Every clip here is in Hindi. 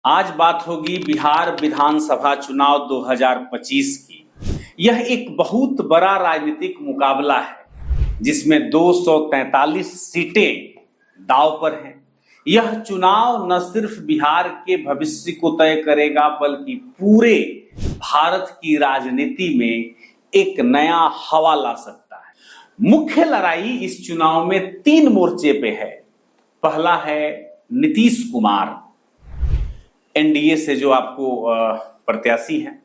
आज बात होगी बिहार विधानसभा चुनाव 2025 की। यह एक बहुत बड़ा राजनीतिक मुकाबला है जिसमें 243 सीटें दांव पर हैं। यह चुनाव न सिर्फ बिहार के भविष्य को तय करेगा बल्कि पूरे भारत की राजनीति में एक नया हवा ला सकता है। मुख्य लड़ाई इस चुनाव में 3 मोर्चे पे है। पहला है नीतीश कुमार, एनडीए से जो आपको प्रत्याशी हैं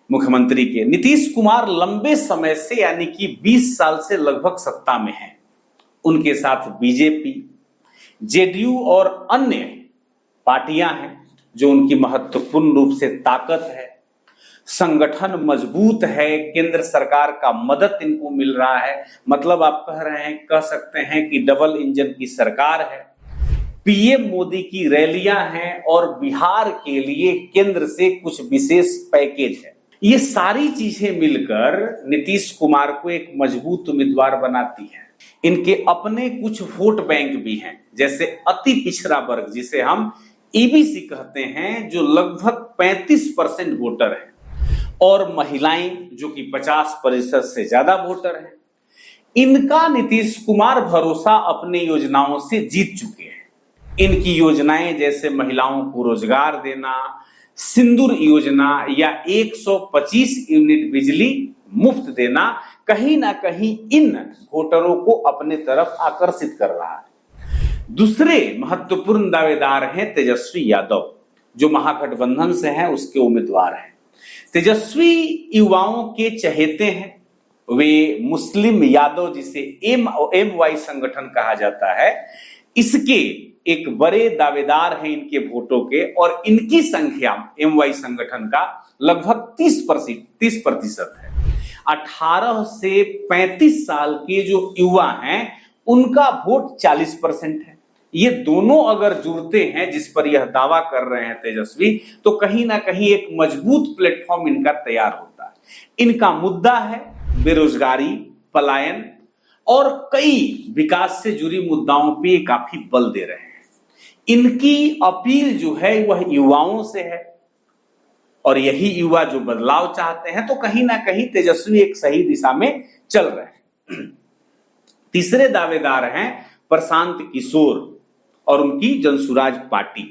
मुख्यमंत्री के। नीतीश कुमार लंबे समय से यानी कि 20 साल से लगभग सत्ता में हैं। उनके साथ बीजेपी, जेडीयू और अन्य पार्टियां हैं जो उनकी महत्वपूर्ण रूप से ताकत है। संगठन मजबूत है, केंद्र सरकार का मदद इनको मिल रहा है। मतलब आप कह सकते हैं कि डबल इंजन की सरकार है। पीएम मोदी की रैलियां हैं और बिहार के लिए केंद्र से कुछ विशेष पैकेज है। ये सारी चीजें मिलकर नीतीश कुमार को एक मजबूत उम्मीदवार बनाती है। इनके अपने कुछ वोट बैंक भी हैं, जैसे अति पिछड़ा वर्ग जिसे हम ईबीसी कहते हैं, जो लगभग 35% वोटर है, और महिलाएं जो कि 50% से ज्यादा वोटर हैं। इनका नीतीश कुमार भरोसा अपने योजनाओं से जीत चुके हैं। इनकी योजनाएं जैसे महिलाओं को रोजगार देना, सिंदूर योजना या 125 यूनिट बिजली मुफ्त देना कहीं ना कहीं इन वोटरों को अपने तरफ आकर्षित कर रहा है। दूसरे महत्वपूर्ण दावेदार हैं तेजस्वी यादव, जो महागठबंधन से हैं, उसके उम्मीदवार हैं। तेजस्वी युवाओं के चहेते हैं। वे मुस्लिम यादव, जिसे एमवाई संगठन कहा जाता है, इसके एक बड़े दावेदार हैं इनके वोटों के, और इनकी संख्या एमवाई संगठन का लगभग 30% है। 18 से 35 साल के जो युवा हैं उनका वोट 40% है। ये दोनों अगर जुड़ते हैं, जिस पर यह दावा कर रहे हैं तेजस्वी, तो कहीं ना कहीं एक मजबूत प्लेटफॉर्म इनका तैयार होता है। इनका मुद्दा है बेरोजगारी, पलायन और कई विकास से जुड़ी मुद्दाओं पे काफी बल दे रहे हैं। इनकी अपील जो है वह युवाओं से है, और यही युवा जो बदलाव चाहते हैं, तो कहीं ना कहीं तेजस्वी एक सही दिशा में चल रहे हैं। तीसरे दावेदार हैं प्रशांत किशोर और उनकी जनसुराज पार्टी।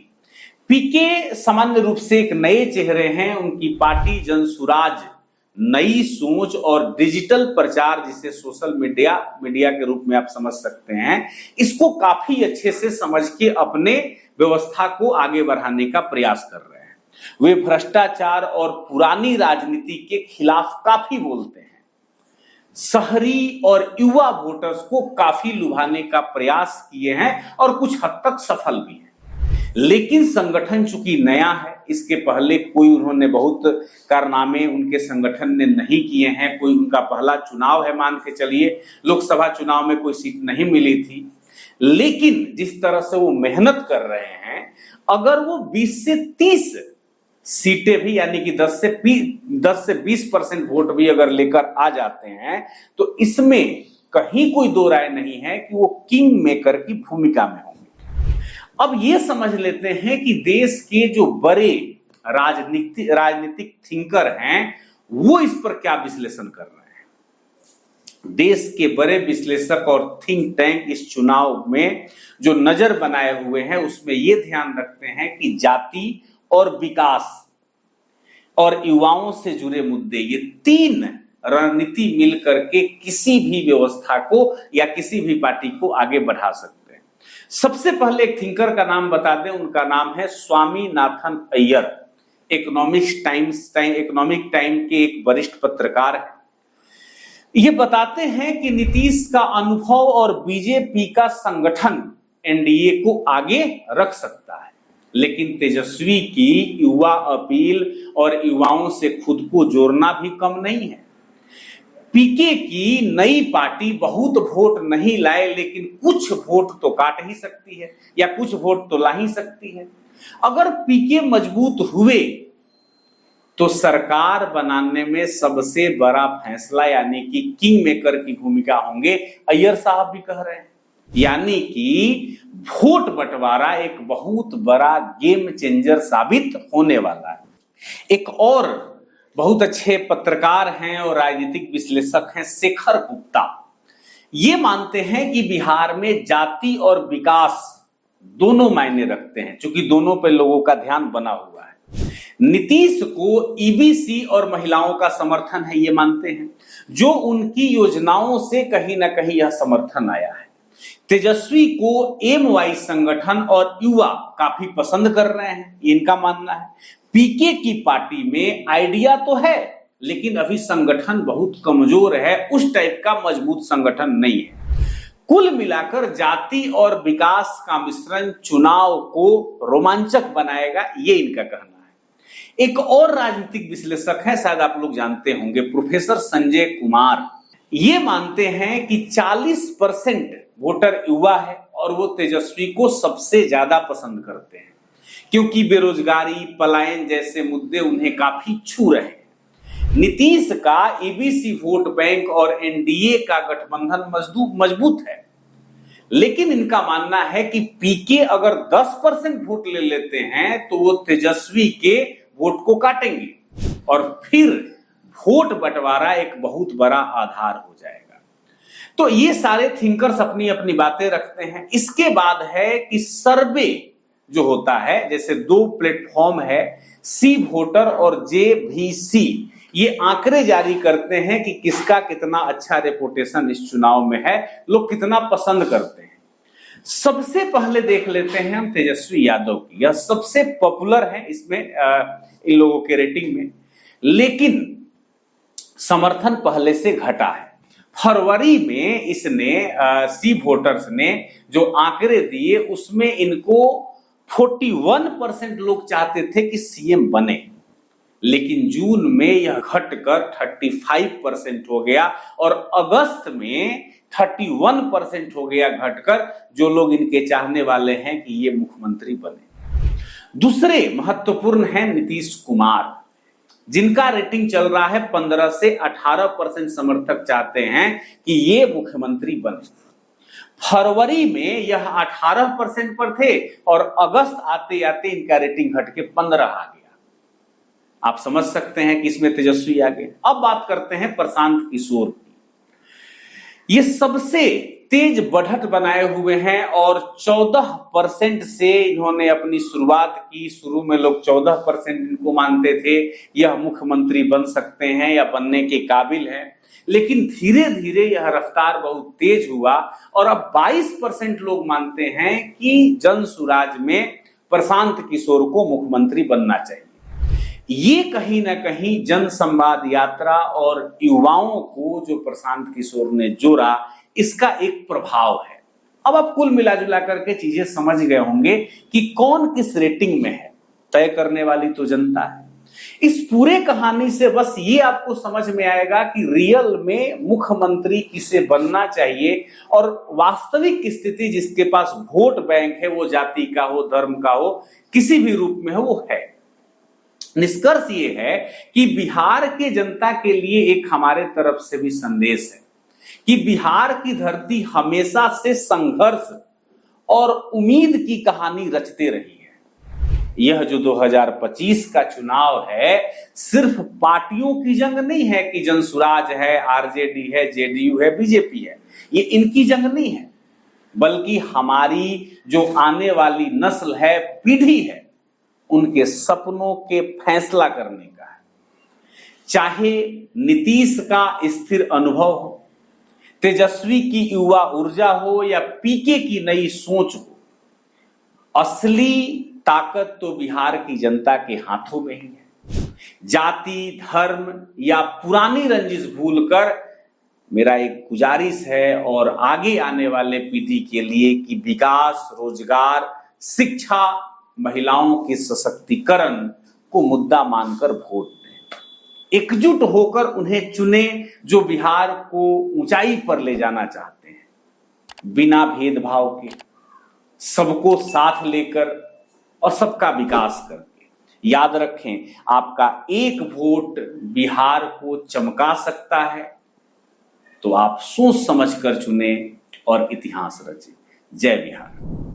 पीके सामान्य रूप से एक नए चेहरे हैं। उनकी पार्टी जनसुराज नई सोच और डिजिटल प्रचार, जिसे सोशल मीडिया के रूप में आप समझ सकते हैं, इसको काफी अच्छे से समझ के अपने व्यवस्था को आगे बढ़ाने का प्रयास कर रहे हैं। वे भ्रष्टाचार और पुरानी राजनीति के खिलाफ काफी बोलते हैं। शहरी और युवा वोटर्स को काफी लुभाने का प्रयास किए हैं और कुछ हद तक सफल भी हैं। लेकिन संगठन चूंकि नया है, इसके पहले कोई उन्होंने बहुत कारनामे उनके संगठन ने नहीं किए हैं। कोई उनका पहला चुनाव है, मान के चलिए लोकसभा चुनाव में कोई सीट नहीं मिली थी। लेकिन जिस तरह से वो मेहनत कर रहे हैं, अगर वो 20 से 30 सीटें भी यानी कि 10 से 20% वोट भी अगर लेकर आ जाते हैं, तो इसमें कहीं कोई दो राय नहीं है कि वो किंग मेकर की भूमिका में होंगे। अब ये समझ लेते हैं कि देश के जो बड़े राजनीतिक थिंकर हैं वो इस पर क्या विश्लेषण कर रहे हैं। देश के बड़े विश्लेषक और थिंक टैंक इस चुनाव में जो नजर बनाए हुए हैं, उसमें ये ध्यान रखते हैं कि जाति और विकास और युवाओं से जुड़े मुद्दे, ये 3 रणनीति मिलकर के किसी भी व्यवस्था को या किसी भी पार्टी को आगे बढ़ा सकते हैं। सबसे पहले एक थिंकर का नाम बता दें, उनका नाम है स्वामीनाथन अय्यर। इकोनॉमिक टाइम के एक वरिष्ठ पत्रकार हैं। ये बताते हैं कि नीतीश का अनुभव और बीजेपी का संगठन एनडीए को आगे रख सकता है, लेकिन तेजस्वी की युवा अपील और युवाओं से खुद को जोड़ना भी कम नहीं है। पीके की नई पार्टी बहुत वोट नहीं लाए, लेकिन कुछ वोट तो काट ही सकती है या कुछ वोट तो ला ही सकती है। अगर पीके मजबूत हुए तो सरकार बनाने में सबसे बड़ा फैसला यानी कि किंग मेकर की भूमिका होंगे। अय्यर साहब भी कह रहे हैं यानी कि वोट बंटवारा एक बहुत बड़ा गेम चेंजर साबित होने वाला है। एक और बहुत अच्छे पत्रकार हैं और राजनीतिक विश्लेषक हैं शेखर गुप्ता, ये मानते हैं कि बिहार में जाति और विकास दोनों मायने रखते हैं, क्योंकि दोनों पे लोगों का ध्यान बना हुआ है। नीतीश को ईबीसी और महिलाओं का समर्थन है, ये मानते हैं, जो उनकी योजनाओं से कहीं ना कहीं यह समर्थन आया है। तेजस्वी को एमवाई संगठन और युवा काफी पसंद कर रहे हैं, इनका मानना है। पीके की पार्टी में आइडिया तो है, लेकिन अभी संगठन बहुत कमजोर है, उस टाइप का मजबूत संगठन नहीं है। कुल मिलाकर जाति और विकास का मिश्रण चुनाव को रोमांचक बनाएगा, ये इनका कहना है। एक और राजनीतिक विश्लेषक है, शायद आप लोग जानते होंगे, प्रोफेसर संजय कुमार, ये मानते हैं कि 40% वोटर युवा है और वो तेजस्वी को सबसे ज्यादा पसंद करते हैं, क्योंकि बेरोजगारी, पलायन जैसे मुद्दे उन्हें काफी छू रहे हैं। नीतीश का ईबीसी वोट बैंक और एनडीए का गठबंधन मजबूत है, लेकिन इनका मानना है कि पीके अगर 10% वोट ले लेते हैं तो वो तेजस्वी के वोट को काटेंगे और फिर वोट बंटवारा एक बहुत बड़ा आधार हो जाएगा। तो ये सारे थिंकर्स अपनी अपनी बातें रखते हैं। इसके बाद है कि सर्वे जो होता है, जैसे 2 प्लेटफॉर्म है, सी वोटर और जेवीसी, ये आंकड़े जारी करते हैं कि किसका कितना अच्छा रेपुटेशन इस चुनाव में है, लोग कितना पसंद करते हैं। सबसे पहले देख लेते हैं हम तेजस्वी यादव की, यह सबसे पॉपुलर है इसमें इन लोगों के रेटिंग में, लेकिन समर्थन पहले से घटा है। फरवरी में इसने सी वोटर्स ने जो आंकड़े दिए उसमें इनको 41% लोग चाहते थे कि सीएम बने, लेकिन जून में यह घटकर 35% हो गया और अगस्त में 31% हो गया घटकर, जो लोग इनके चाहने वाले हैं कि ये मुख्यमंत्री बने। दूसरे महत्वपूर्ण हैं नीतीश कुमार, जिनका रेटिंग चल रहा है 15 से 18% समर्थक चाहते हैं कि ये मुख्यमंत्री बने। फरवरी में यह 18% पर थे और अगस्त आते आते इनका रेटिंग घट के 15 आ गया। आप समझ सकते हैं कि इसमें तेजस्वी आ गए। अब बात करते हैं प्रशांत किशोर की। ये सबसे तेज बढ़त बनाए हुए हैं और 14% से इन्होंने अपनी शुरुआत की। शुरू में लोग 14% इनको मानते थे यह मुख्यमंत्री बन सकते हैं या बनने के काबिल हैं, लेकिन धीरे धीरे यह रफ्तार बहुत तेज हुआ और अब 22% लोग मानते हैं कि जनसुराज में प्रशांत किशोर को मुख्यमंत्री बनना चाहिए। ये कहीं ना कहीं जन संवाद यात्रा और युवाओं को जो प्रशांत किशोर ने जोड़ा, इसका एक प्रभाव है। अब आप कुल मिला जुला करके चीजें समझ गए होंगे कि कौन किस रेटिंग में है, तय करने वाली तो जनता है। इस पूरे कहानी से बस ये आपको समझ में आएगा कि रियल में मुख्यमंत्री किसे बनना चाहिए और वास्तविक स्थिति जिसके पास वोट बैंक है, वो जाति का हो, धर्म का हो, किसी भी रूप में हो, वो है। निष्कर्ष ये है कि बिहार के जनता के लिए एक हमारे तरफ से भी संदेश है कि बिहार की धरती हमेशा से संघर्ष और उम्मीद की कहानी रचते रही है। यह जो 2025 का चुनाव है, सिर्फ पार्टियों की जंग नहीं है कि जनसुराज है, आरजेडी है, जेडीयू है, बीजेपी है, ये इनकी जंग नहीं है, बल्कि हमारी जो आने वाली नस्ल है, पीढ़ी है, उनके सपनों के फैसला करने का है। चाहे नीतीश का स्थिर अनुभव हो, तेजस्वी की युवा ऊर्जा हो या पीके की नई सोच हो, असली ताकत तो बिहार की जनता के हाथों में ही है। जाति, धर्म या पुरानी रंजिश भूलकर मेरा एक गुजारिश है और आगे आने वाले पीढ़ी के लिए कि विकास, रोजगार, शिक्षा, महिलाओं के सशक्तिकरण को मुद्दा मानकर वोट दें। एकजुट होकर उन्हें चुने जो बिहार को ऊंचाई पर ले जाना चाहते हैं, बिना भेदभाव के, सबको साथ लेकर और सबका विकास करके। याद रखें, आपका एक वोट बिहार को चमका सकता है, तो आप सोच समझकर चुने और इतिहास रचें। जय बिहार।